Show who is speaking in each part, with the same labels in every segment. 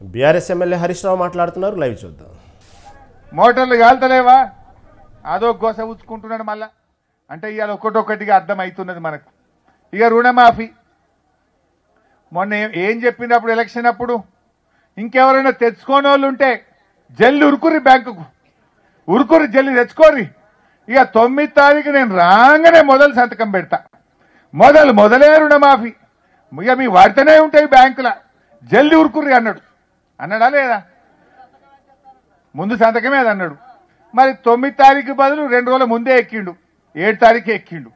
Speaker 1: BRS MLA Harish Rao మాట్లాడుతున్నారు, live చూద్దాం.
Speaker 2: మోటార్లు కాలుతలేవా, అదో గోస ఉచ్చుకుంటున్నాడు మళ్ళా. అంటే ఇవాళ ఒక్కటొక్కటిగా అర్థమవుతున్నది మనకు. ఇక రుణమాఫీ మొన్న ఏం చెప్పినప్పుడు ఎలక్షన్ అప్పుడు, ఇంకెవరైనా తెచ్చుకోని వాళ్ళు ఉంటే జల్లి ఉరుకుర్రి, బ్యాంకుకు ఉరుకుర్రి, జల్లి తెచ్చుకోర్రి. ఇక 9 తారీఖు నేను రాగానే మొదలు సంతకం పెడతా, మొదలే రుణమాఫీ, ఇక మీ వాడితేనే ఉంటాయి బ్యాంకుల, జల్ది ఉరుకుర్రి అన్నాడా లేదా? ముందు సంతకమే అది అన్నాడు. మరి 9 తారీఖు బదులు 2 రోజుల ముందే ఎక్కిండు, 7 తారీఖు ఎక్కిండు.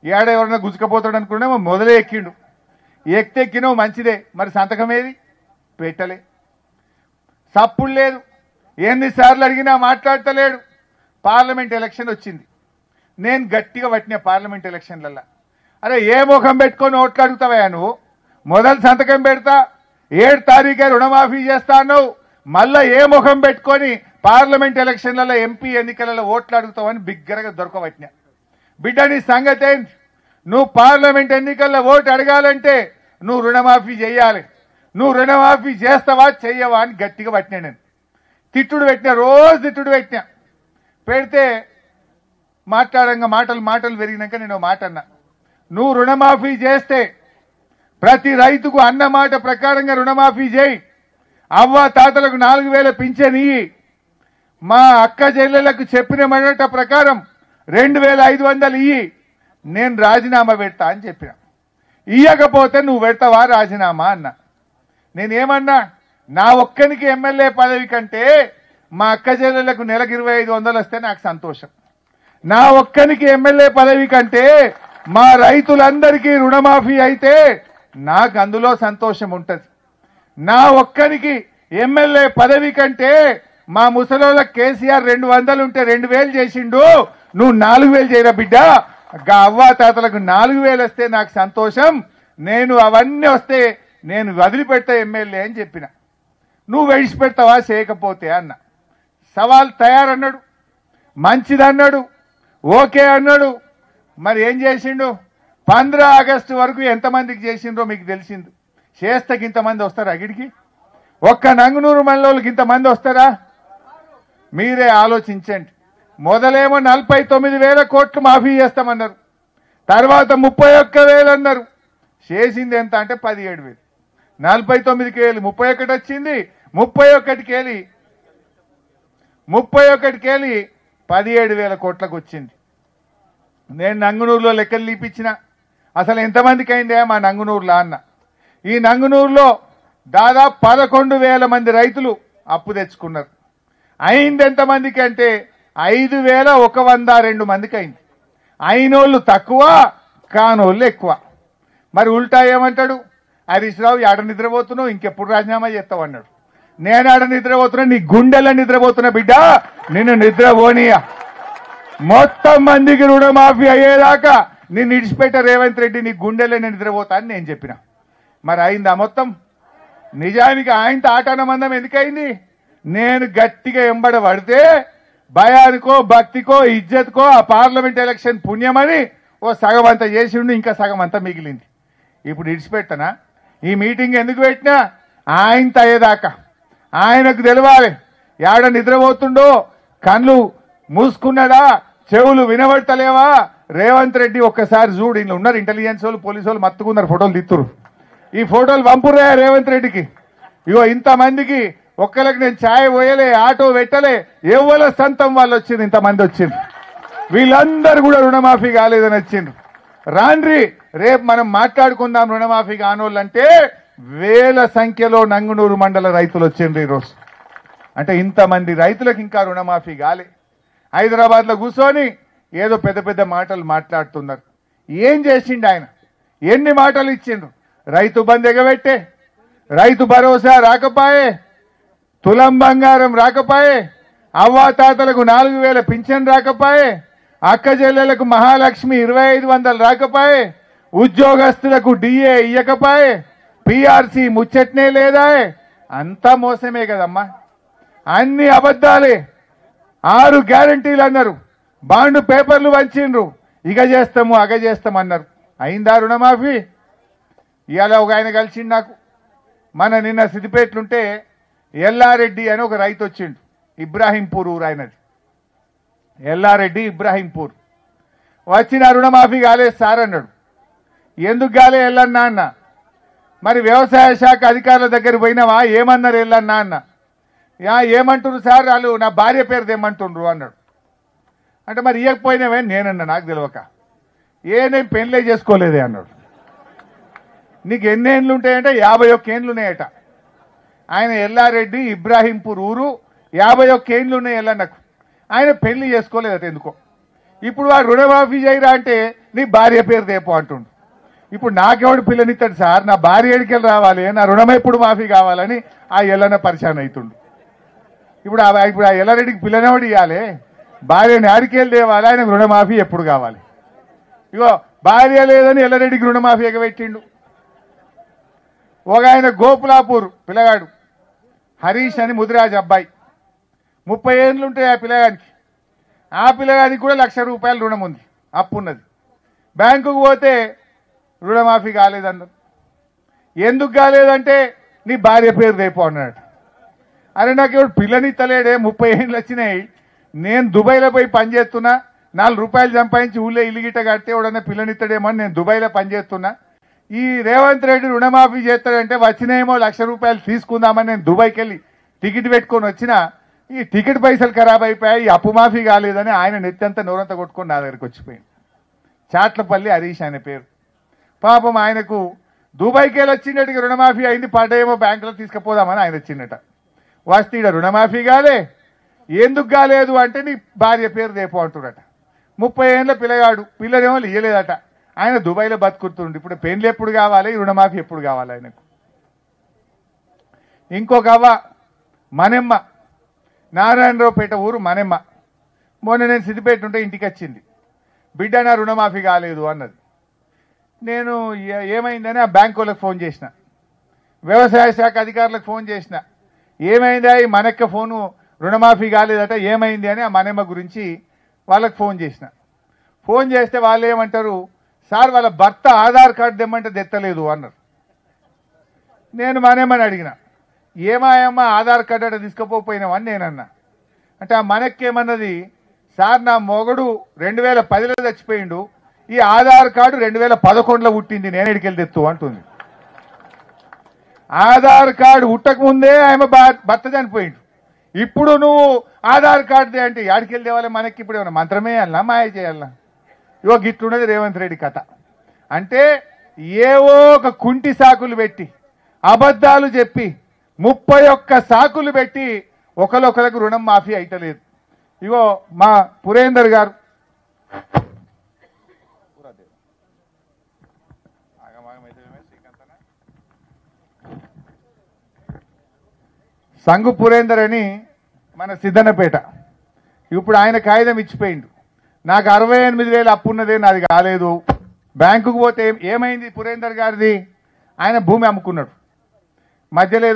Speaker 2: ఏడ ఎవరన్నా గుజుకపోతాడు అనుకున్నామో మొదలే ఎక్కిండు. ఎక్కినావు మంచిదే, మరి సంతకం ఏది? పెట్టలే. సప్పుడు లేదు, ఎన్నిసార్లు అడిగినా మాట్లాడతలేడు. పార్లమెంట్ ఎలక్షన్ వచ్చింది, నేను గట్టిగా పట్టిన పార్లమెంట్ ఎలక్షన్లల్లో. అరే ఏ ముఖం పెట్టుకొని ఓట్లు అడుగుతావా నువ్వు? మొదలు సంతకం పెడతా, 7 తారీఖే రుణమాఫీ చేస్తా అన్నావు, మళ్ళా ఏ ముఖం పెట్టుకొని పార్లమెంట్ ఎలక్షన్లలో ఎంపీ ఎన్నికలలో ఓట్లు అడుగుతావని బిగ్గరగా దొరకబట్టినా. బిడ్డ నీ సంగతి ఏంటి? నువ్వు పార్లమెంట్ ఎన్నికల్లో ఓటు అడగాలంటే నువ్వు రుణమాఫీ చేయాలి. నువ్వు రుణమాఫీ చేస్తావా చెయ్యవా అని గట్టిగా పట్టినా. నేను తిట్టుడు పెట్టినా, రోజు తిట్టుడు పెట్టినా. పెడితే మాట్లాడంగా మాటలు పెరిగినాక నేను మాట అన్నా, నువ్వు రుణమాఫీ చేస్తే ప్రతి రైతుకు అన్న మాట ప్రకారంగా రుణమాఫీ చేయి, అవ్వ తాతలకు 4000 పింఛన్ ఇయ్యి, మా అక్క చెల్లెలకు చెప్పిన మాట ప్రకారం 2500 ఇయ్యి, నేను రాజీనామా పెడతా అని చెప్పిన. ఇయ్యకపోతే నువ్వు పెడతావా రాజీనామా అన్నా. నేనేమన్నా, నా ఒక్కనికి ఎమ్మెల్యే పదవి కంటే మా అక్క చెల్లెలకు నెలకు 2500 వస్తే నాకు సంతోషం. నా ఒక్కనికి ఎమ్మెల్యే పదవి కంటే మా రైతులందరికీ రుణమాఫీ అయితే నాకు అందులో సంతోషం ఉంటుంది. నా ఒక్కరికి ఎమ్మెల్యే పదవి కంటే మా ముసలోళ్ళకి కేసీఆర్ 200 ఉంటే 2000 చేసిండు, నువ్వు 4000 చేయరా బిడ్డ, అవ్వా తాతలకు 4000 వస్తే నాకు సంతోషం, నేను అవన్నీ వస్తే నేను వదిలిపెడతా ఎమ్మెల్యే అని చెప్పిన. నువ్వు విడిచిపెడతావా చేయకపోతే అన్న. సవాల్ తయారన్నాడు, మంచిదన్నాడు, ఓకే అన్నాడు. మరి ఏం చేసిండు? 15 ఆగస్టు వరకు ఎంతమందికి చేసిండ్రో మీకు తెలిసింది. చేస్తకి ఇంతమంది వస్తారా? అగిడికి ఒక్క నంగునూరు మండలంలోకి ఇంతమంది వస్తారా? మీరే ఆలోచించండి. మొదలేమో 49,000 కోట్లు మాఫీ చేస్తామన్నారు, తర్వాత 31,000 అన్నారు. చేసింది ఎంత అంటే 17,000. 49కి వెళ్ళి 31 వచ్చింది, 31కి వెళ్ళి 17,000 కోట్లకు వచ్చింది. నేను నంగునూరులో లెక్కలు líపించిన, అసలు ఎంతమందికి అయిందే మా నంగునూరులో అన్న. ఈ నంగునూరులో దాదాపు 11,000 మంది రైతులు అప్పు తెచ్చుకున్నారు. అయింది ఎంతమందికి అంటే 5,102 మందికి అయింది. అయినోళ్ళు తక్కువ, కానోళ్ళు ఎక్కువ. మరి ఉల్టా ఏమంటాడు హరీష్ రావు? ఆడ నిద్రపోతున్నావు, ఇంకెప్పుడు రాజీనామా చేస్తావు అన్నాడు. నేను ఆడ నిద్రపోతున్నా, నీ గుండెల్లో నిద్రపోతున్నా బిడ్డ, నిన్ను నిద్రపోనియా. మొత్తం మందికి రుణమాఫీ అయ్యేదాకా నిన్ను ఇడిచిపెట్ట రేవంత్ రెడ్డి, నీ గుండెల్లో నిద్రపోతా అని నేను చెప్పిన. మరి అయిందా మొత్తం? నిజానికి ఆయనతో ఆటానమందం ఎందుకైంది? నేను గట్టిగా ఎంబడ పడితే భయానికో భక్తికో ఇజ్జత్కో ఆ పార్లమెంట్ ఎలక్షన్ పుణ్యమని ఓ సగం అంతా చేసిండు, ఇంకా సగం అంతా మిగిలింది. ఇప్పుడు ఇడిచిపెట్టనా? ఈ మీటింగ్ ఎందుకు పెట్టినా? ఆయనతో అయ్యేదాకా ఆయనకు తెలవాలి. ఏడ నిద్రపోతుండో, కళ్ళు మూసుకున్నాడా, చెవులు వినబడతలేవా? రేవంత్ రెడ్డి ఒక్కసారి చూడు, ఇంట్లో ఉన్నారు ఇంటెలిజెన్స్ వాళ్ళు, పోలీసు వాళ్ళు మత్తుకున్నారు, ఫోటోలు తీస్తురు. ఈ ఫోటోలు పంపురా రేవంత్ రెడ్డికి. ఇగో ఇంతమందికి ఒక్కరికి నేను ఛాయ్ పోయలే, ఆటో పెట్టలే, ఎవరి సంతం వాళ్ళు వచ్చింది, ఇంతమంది వచ్చింది. వీళ్ళందరూ కూడా రుణమాఫీ కాలేదని వచ్చిండ్రు. రాండ్రి రేపు మనం మాట్లాడుకుందాం రుణమాఫీ కానోళ్ళంటే. వేల సంఖ్యలో నంగునూరు మండల రైతులు వచ్చిండ్రు ఈరోజు. అంటే ఇంతమంది రైతులకు ఇంకా రుణమాఫీ కాలే. హైదరాబాద్లో కూర్చొని ఏదో పెద్ద పెద్ద మాటలు మాట్లాడుతున్నారు. ఏం చేసిండు ఆయన? ఎన్ని మాటలు ఇచ్చిండ్రు? రైతు బంధు ఎగబెట్టే, రైతు భరోసా రాకపాయే, తులం బంగారం రాకపాయే, అవ్వాతాతలకు 4,000 పింఛన్ రాకపాయే, అక్క చెల్లెలకు మహాలక్ష్మి 2,500 రాకపాయే, ఉద్యోగస్తులకు డిఏ ఇయ్యకపాయే, పిఆర్సీ ముచ్చట్నే లేదా? అంతా మోసమే కదమ్మా, అన్ని అబద్ధాలే. 6 గ్యారంటీలు అన్నారు, బాండ్ పేపర్లు వంచిండ్రు, ఇక చేస్తాము అగ చేస్తామన్నారు. అయిందా రుణమాఫీ? ఇవాళ ఒక ఆయన కలిసిండు నాకు. మన నిన్న సిద్దిపేటలుంటే ఎల్లారెడ్డి అని ఒక రైతు వచ్చిండు, ఇబ్రాహీంపూర్ ఊరు ఆయనది. ఎల్లారెడ్డి ఇబ్రాహీంపూర్ వచ్చిన రుణమాఫీ కాలేదు సార్ అన్నాడు. ఎందుకు కాలే ఎల్లన్నా అన్న. మరి వ్యవసాయ శాఖ అధికారుల దగ్గర పోయినావా, ఏమన్నారు ఎల్లన్నా అన్న. ఏమంటున్నారు సార్, వాళ్ళు నా భార్య పేరు తెమ్మంటుండ్రు అన్నాడు. అంటే మరి ఇవ్వకపోయినావే నేనన్నా, నాకు తెలియక. నేను పెళ్ళే చేసుకోలేదే అన్నాడు. నీకు ఎన్ని ఏండ్లు ఉంటాయంటే 51 ఏండ్లు ఉన్నాయట. ఆయన ఎల్లారెడ్డి ఇబ్రాహీంపూర్ ఊరు, 51 ఏండ్లు ఉన్నాయి ఎల్లన్నకు. ఆయన పెళ్లి చేసుకోలేదట ఎందుకో. ఇప్పుడు వాడు రుణమాఫీ చేయరా అంటే నీ భార్య పేరు తేపో అంటుండు. ఇప్పుడు నాకెవడు పిల్లనిస్తాడు సార్, నా భార్య ఎడికెళ్ళి రావాలి, నా రుణం ఎప్పుడు మాఫీ కావాలని ఆ ఎల్లన్న పరిశాన్ అవుతుండు. ఇప్పుడు ఆ ఎల్లారెడ్డికి పిల్లనెవడు ఇవ్వాలి, భార్యని ఆడికెళ్ళి తేవాలి, ఆయనకు రుణమాఫీ ఎప్పుడు కావాలి. ఇగో భార్య లేదని ఎల్లారెడ్డికి రుణమాఫీ ఎగబెట్టిండు. ఒక ఆయన గోపులాపూర్ పిల్లగాడు హరీష్ అని ముదిరాజ్ అబ్బాయి, 30 ఏండ్లు ఉంటాయి ఆ పిల్లగానికి. ఆ పిల్లగానికి కూడా ₹1,00,000 రుణం ఉంది, అప్పు ఉన్నది. బ్యాంకుకు పోతే రుణమాఫీ కాలేదన్నారు. ఎందుకు కాలేదంటే నీ భార్య పేరు రేపు అన్నాడు. అరే నాకు ఎవడు పిల్లనిత్తలేడే, 30 ఏండ్లు వచ్చినాయి, నేను దుబాయ్లో పోయి పనిచేస్తున్నా, ₹4 సంపాదించి ఊళ్ళో ఇల్లు గిట్ట కడితే ఎవడన్నా పిల్లనిత్తడేమో అని నేను దుబాయ్లో పనిచేస్తున్నా. ఈ రేవంత్ రెడ్డి రుణమాఫీ చేస్తాడంటే వచ్చినేమో ₹1,00,000 తీసుకుందామని నేను దుబాయ్కి వెళ్ళి టికెట్ పెట్టుకొని వచ్చినా ఈ టికెట్ పైసలు ఖరాబ్ అయిపోయాయి, ఈ అప్పు మాఫీ కాలేదని ఆయన నెత్తంతా నోరంతా కొట్టుకొని నా దగ్గరికి వచ్చిపోయింది. చాట్లపల్లి హరీష్ ఆయన పేరు. పాపం ఆయనకు దుబాయ్కి వెళ్ళి వచ్చినట్టుగా రుణమాఫీ అయింది, పడ్డేమో బ్యాంకులో తీసుకుపోదామని ఆయన వచ్చిందట. వస్తే ఈడ రుణమాఫీ కాలే. ఎందుకు కాలేదు అంటే నీ భార్య పేరు రేపు అంటున్నట. 30 ఏండ్ల పిల్లగాడు, పిల్లలేమో ఇయ్యలేదట. ఆయన దుబాయ్లో బతుకుతుండు. ఇప్పుడు పెళ్లి ఎప్పుడు కావాలి, రుణమాఫీ ఎప్పుడు కావాలి ఆయనకు. ఇంకొక అవ్వ మనెమ్మ, నారాయణరావుపేట ఊరు మనెమ్మ. మొన్న నేను సిద్దిపేట ఉంటే ఇంటికి వచ్చింది. బిడ్డ నా రుణమాఫీ కాలేదు అన్నది. నేను ఏమైందని ఆ బ్యాంకు వాళ్ళకి ఫోన్ చేసిన, వ్యవసాయ శాఖ అధికారులకు ఫోన్ చేసిన. ఏమైందా ఈ మనెక్క ఫోను రుణమాఫీ కాలేదట, ఏమైంది అని ఆ మనెమ్మ గురించి వాళ్ళకి ఫోన్ చేసిన. ఫోన్ చేస్తే వాళ్ళు ఏమంటారు, సార్ వాళ్ళ భర్త ఆధార్ కార్డు తెమ్మంటే తెత్తలేదు అన్నారు. నేను మనెమ్మని అడిగిన, ఏమాయమ్మ ఆధార్ కార్డు అట తీసుకుపోయినామని నేనన్నా. అంటే ఆ మనెక్కేమన్నది, సార్ నా మొగడు 2010లో చచ్చిపోయిండు, ఈ ఆధార్ కార్డు 2011లో పుట్టింది, నేను ఎడికెళ్ళి తెత్తు అంటుంది. ఆధార్ కార్డు ఉట్టకముందే ఆమె భర్త చనిపోయిండు, ఇప్పుడు నువ్వు ఆధార్ కార్డు దే అంటే యాడికెళ్ళి తేవాలి మనకి. ఇప్పుడు ఏమన్నా మంత్రమే అన్నా, మాయ చేయాలన్నా? ఇవో గిట్లున్నది రేవంత్ రెడ్డి కథ. అంటే ఏవో ఒక కుంటి సాకులు పెట్టి, అబద్ధాలు చెప్పి, 31 సాకులు పెట్టి ఒకరికి రుణం మాఫీ అయితలేదు. ఇగో మా పురేందర్ గారు, సంగు పురేందర్ అని మన సిద్ధన్నపేట, ఇప్పుడు ఆయన కాగితం ఇచ్చిపోయిండు, నాకు 68,000 అప్పు ఉన్నదే, నాది కాలేదు. బ్యాంకుకు పోతే ఏమైంది పురేందర్ గారిది, ఆయన భూమి అమ్ముకున్నాడు మధ్యలో.